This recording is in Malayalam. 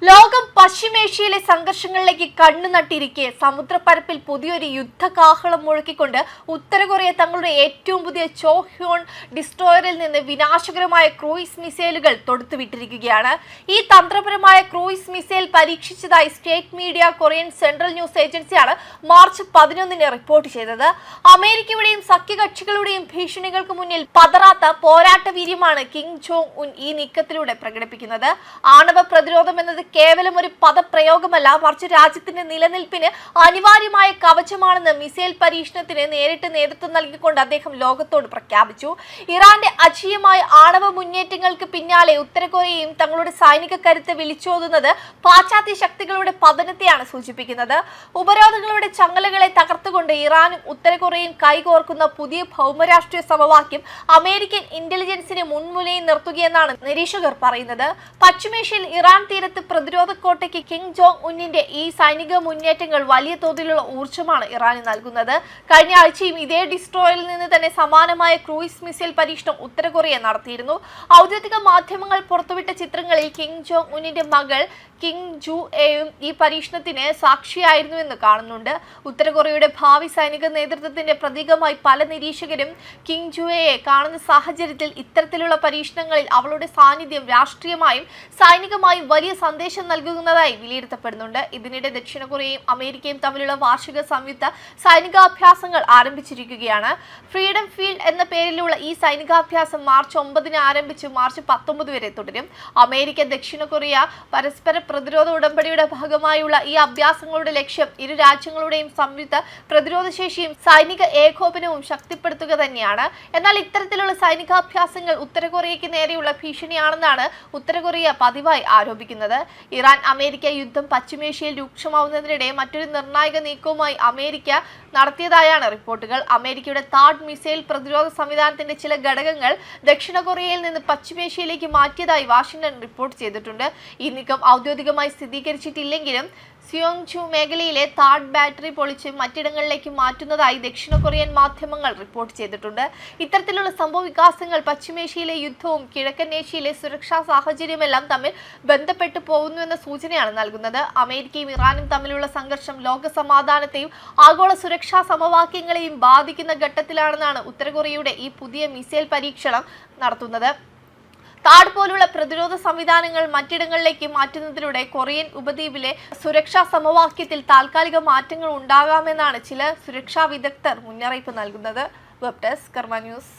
ലോകം പശ്ചിമേഷ്യയിലെ സംഘർഷങ്ങളിലേക്ക് കണ്ണുനട്ടിരിക്കെ സമുദ്രപ്പരപ്പിൽ പുതിയൊരു യുദ്ധകാഹളം മുഴക്കിക്കൊണ്ട് ഉത്തര കൊറിയ തങ്ങളുടെ ഏറ്റവും പുതിയ ചോഹ്യോൺ ഡിസ്ട്രോയറിൽ നിന്ന് വിനാശകരമായ ക്രൂയിസ് മിസൈലുകൾ തൊടുത്തുവിട്ടിരിക്കുകയാണ്. ഈ തന്ത്രപരമായ ക്രൂയിസ് മിസൈൽ പരീക്ഷിച്ചതായി state media Korean central news ഏജൻസിയാണ് മാർച്ച് 11 റിപ്പോർട്ട് ചെയ്തത്. അമേരിക്കയുടെയും സഖ്യകക്ഷികളുടെയും ഭീഷണികൾക്ക് മുന്നിൽ പതറാത്ത പോരാട്ട വീര്യമാണ് കിം ജോങ് ഉൻ ഈ നീക്കത്തിലൂടെ പ്രകടിപ്പിക്കുന്നത്. ആണവ പ്രതിരോധം എന്നത് കേവലം ഒരു പദപ്രയോഗമല്ല, മറിച്ച് രാജ്യത്തിന്റെ നിലനിൽപ്പിന് അനിവാര്യമായ കവചമാണെന്ന് മിസൈൽ പരീക്ഷണത്തിന് നേരിട്ട് നേതൃത്വം നൽകിക്കൊണ്ട് അദ്ദേഹം ലോകത്തോട് പ്രഖ്യാപിച്ചു. ഇറാന്റെ അജീയമായ ആണവ മുന്നേറ്റങ്ങൾക്ക് പിന്നാലെ ഉത്തര കൊറിയയും തങ്ങളുടെ സൈനിക കരുത്ത് വിളിച്ചോതുന്നത് പാശ്ചാത്യ ശക്തികളുടെ പതനത്തെയാണ് സൂചിപ്പിക്കുന്നത്. ഉപരോധങ്ങളുടെ ചങ്ങലകളെ തകർത്തുകൊണ്ട് ഇറാനും ഉത്തര കൊറിയയും കൈകോർക്കുന്ന പുതിയ ഭൗമരാഷ്ട്രീയ സമവാക്യം അമേരിക്കൻ ഇന്റലിജൻസിനെ മുൻമുലയിൽ നിർത്തുകയെന്നാണ് നിരീക്ഷകർ പറയുന്നത്. പശ്ചിമേഷ്യയിൽ ഇറാൻ തീരത്ത് പ്രതിരോധ കോട്ടയ്ക്ക് കിം ജോങ് ഉന്നിന്റെ ഈ സൈനിക മുന്നേറ്റങ്ങൾ വലിയ തോതിലുള്ള ഊർജ്ജമാണ് ഇറാന് നൽകുന്നത്. കഴിഞ്ഞ ആഴ്ചയും ഇതേ ഡിസ്ട്രോയറിൽ നിന്ന് തന്നെ സമാനമായ ക്രൂയിസ് മിസൈൽ പരീക്ഷണം ഉത്തര കൊറിയ നടത്തിയിരുന്നു. ഔദ്യോഗിക മാധ്യമങ്ങൾ പുറത്തുവിട്ട ചിത്രങ്ങളിൽ കിം ജോങ് ഉന്നിന്റെ മകൾ കിം ജു എയും ഈ പരീക്ഷണത്തിന് സാക്ഷിയായിരുന്നുവെന്ന് കാണുന്നുണ്ട്. ഉത്തര കൊറിയയുടെ ഭാവി സൈനിക നേതൃത്വത്തിന്റെ പ്രതീകമായി പല നിരീക്ഷകരും കിം ജു എയെ കാണുന്ന സാഹചര്യത്തിൽ ഇത്തരത്തിലുള്ള പരീക്ഷണങ്ങളിൽ അവളുടെ സാന്നിധ്യം രാഷ്ട്രീയമായും സൈനികമായും വലിയ സന്ദേശം നൽകുന്നതായി വിലയിരുത്തപ്പെടുന്നുണ്ട്. ഇതിനിടെ ദക്ഷിണ കൊറിയയും അമേരിക്കയും തമ്മിലുള്ള വാർഷിക സംയുക്ത സൈനികാഭ്യാസങ്ങൾ ആരംഭിച്ചിരിക്കുകയാണ്. ഫ്രീഡം ഫീൽഡ് എന്ന പേരിലുള്ള ഈ സൈനികാഭ്യാസം മാർച്ച് 9 ആരംഭിച്ച് മാർച്ച് 19 വരെ തുടരും. അമേരിക്ക ദക്ഷിണ കൊറിയ പരസ്പര പ്രതിരോധ ഉടമ്പടിയുടെ ഭാഗമായുള്ള ഈ അഭ്യാസങ്ങളുടെ ലക്ഷ്യം ഇരു രാജ്യങ്ങളുടെയും സംയുക്ത പ്രതിരോധ ശേഷിയും സൈനിക ഏകോപനവും ശക്തിപ്പെടുത്തുക തന്നെയാണ്. എന്നാൽ ഇത്തരത്തിലുള്ള സൈനികാഭ്യാസങ്ങൾ ഉത്തര കൊറിയയ്ക്ക് നേരെയുള്ള ഭീഷണിയാണെന്നാണ് ഉത്തര കൊറിയ പതിവായി ആരോപിക്കുന്നത്. ഇറാൻ അമേരിക്ക യുദ്ധം പശ്ചിമേഷ്യയിൽ രൂക്ഷമാവുന്നതിനിടെ മറ്റൊരു നിർണായക നീക്കവുമായി അമേരിക്ക നടത്തിയതായാണ് റിപ്പോർട്ടുകൾ. അമേരിക്കയുടെ താഡ് മിസൈൽ പ്രതിരോധ സംവിധാനത്തിന്റെ ചില ഘടകങ്ങൾ ദക്ഷിണ കൊറിയയിൽ നിന്ന് പശ്ചിമേഷ്യയിലേക്ക് മാറ്റിയതായി വാഷിംഗ്ടൺ റിപ്പോർട്ട് ചെയ്തിട്ടുണ്ട്. ഈ നീക്കം ഔദ്യോഗികമായി സ്ഥിരീകരിച്ചിട്ടില്ലെങ്കിലും സിയോങ്ജു മേഖലയിലെ താഡ് ബാറ്ററി പൊളിച്ച് മറ്റിടങ്ങളിലേക്ക് മാറ്റുന്നതായി ദക്ഷിണ കൊറിയൻ മാധ്യമങ്ങൾ റിപ്പോർട്ട് ചെയ്തിട്ടുണ്ട്. ഇത്തരത്തിലുള്ള സംഭവ വികാസങ്ങൾ പശ്ചിമേഷ്യയിലെ യുദ്ധവും കിഴക്കൻ ഏഷ്യയിലെ സുരക്ഷാ സാഹചര്യമെല്ലാം തമ്മിൽ ബന്ധപ്പെട്ടു പോകുന്നുവെന്ന സൂചനയാണ് നൽകുന്നത്. അമേരിക്കയും ഇറാനും തമ്മിലുള്ള സംഘർഷം ലോക സമാധാനത്തെയും ആഗോള സുരക്ഷാ സമവാക്യങ്ങളെയും ബാധിക്കുന്ന ഘട്ടത്തിലാണെന്നാണ് ഉത്തര കൊറിയയുടെ ഈ പുതിയ മിസൈൽ പരീക്ഷണം നടത്തുന്നത്. താഡ് പോലുള്ള പ്രതിരോധ സംവിധാനങ്ങൾ മറ്റിടങ്ങളിലേക്ക് മാറ്റുന്നതിലൂടെ കൊറിയൻ ഉപദ്വീപിലെ സുരക്ഷാ സമവാക്യത്തിൽ താൽക്കാലിക മാറ്റങ്ങൾ ഉണ്ടാകാമെന്നാണ് ചില സുരക്ഷാ വിദഗ്ധർ മുന്നറിയിപ്പ് നൽകുന്നത്. വെബ് ഡെസ്ക് കർമ്മ ന്യൂസ്.